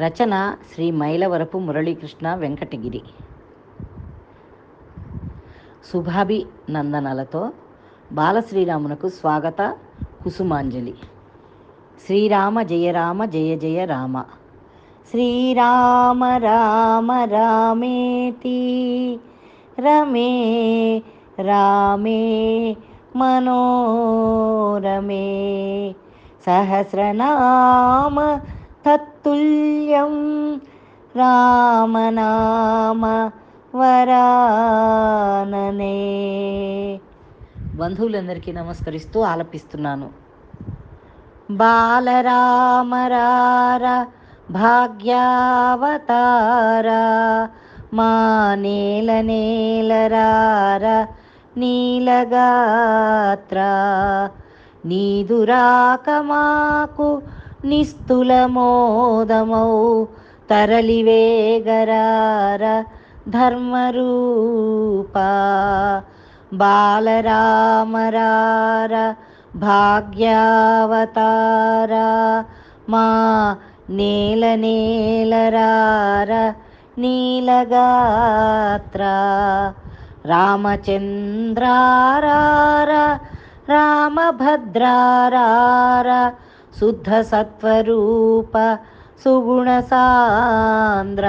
రచన శ్రీ మైలవరపు మురళీకృష్ణ వెంకటగిరి. శుభాభినందనలతో బాలశ్రీరామునకు స్వాగత కుసుమాంజలి. శ్రీరామ జయ రామ జయ జయ రామ. శ్రీరామ రామ రామేతి రమే రామే మనోరమే సహస్రనామ తత్తుల్యం రామనామ వరాననే. బంధువులందరికీ నమస్కరిస్తూ ఆలపిస్తున్నాను. బాలరామ రార భాగ్యావతార మా నేల నేలరార నీలగాత్ర నీదురాక మాకు నిస్తుల మోదమౌ తరలివేగరార ధర్మరూప. బాలరామ రార భాగ్యావతార మా నేల నేలరార నీలగాత్ర రామచంద్రారార రామభద్రారార శుద్ధ సత్వరూప సుగుణ సాంద్ర.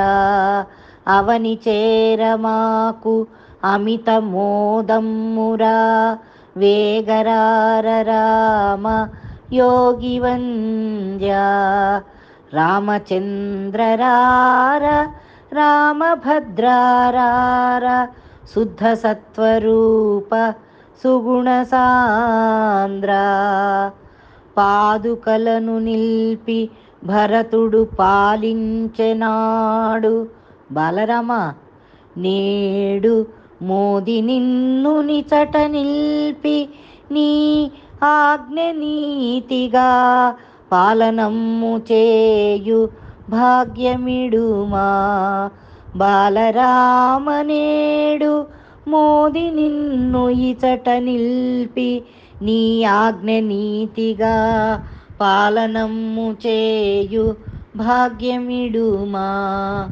అవని చేరమాకు అమిత మోదమ్మురా వేగరార రామ యోగి వంద్య. రామచంద్రరార రామభద్రారార శుద్ధ సత్వరూప సుగుణ సాంద్ర. పాదుకలను నిల్పి భరతుడు పాలించెనాడు బాలరామ నేడు మోది నిన్ను నిచట నిల్పి నీ ఆజ్ఞ నీతిగా పాలనమ్ము చేయు భాగ్యమిడుమా. బాలరామ నేడు మోది నిన్ను ఇచట నిల్పి నీ ఆజ్ఞ నీతిగా పాలనమ్ము చేయు భాగ్యమిడుమా.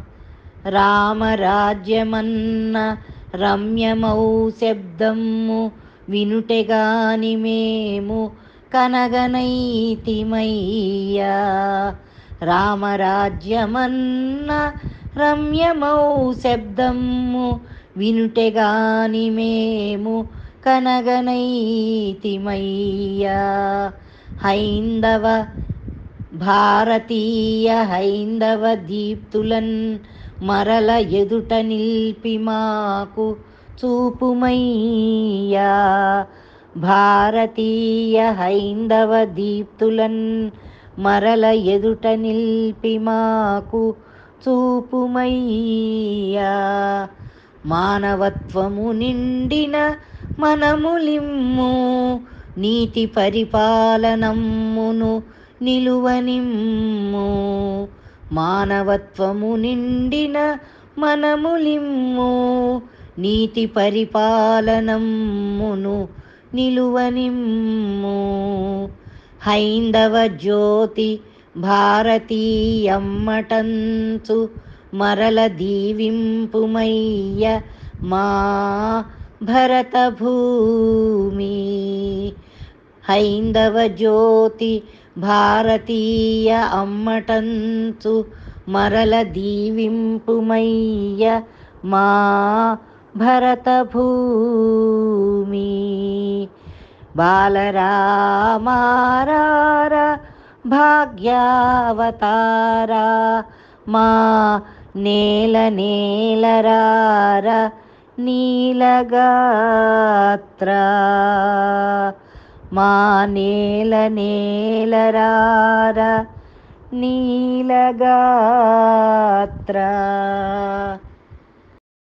రామరాజ్యమన్న రమ్యమౌ శబ్దము వినుటెగాని మేము కనగనైతిమయ్యా. రామరాజ్యమన్న రమ్యమౌ శబ్దము వినుటెగాని మేము కనగనైతిమయ్యా. హైందవ భారతీయ హైందవ దీప్తులన్ మరల ఎదుట నిల్పి మాకు చూపుమయ్యా. భారతీయ హైందవ దీప్తులన్ మరల ఎదుట నిల్పి మాకు చూపుమయ్యా. మానవత్వము నిండిన మనములిమ్ము నీతి పరిపాలనమ్మును నిలువనిమ్ము. మానవత్వము నిండిన మనములిమ్ము నీతి పరిపాలనమ్మును నిలువనిమ్ము. హైందవ జ్యోతి భారతీయమ్మటంచు మరల దీవింపుమయ్య మా భరత భూమి. హైందవ జ్యోతి భారతీయ అమ్మటంచు మరల దీవింపుమయ్య మా భరత భూమి. బాలరామారార భాగ్యావతార మా నేల నేలరార నీలగాత్ర. మా నేల నేలరార నీలగాత్ర.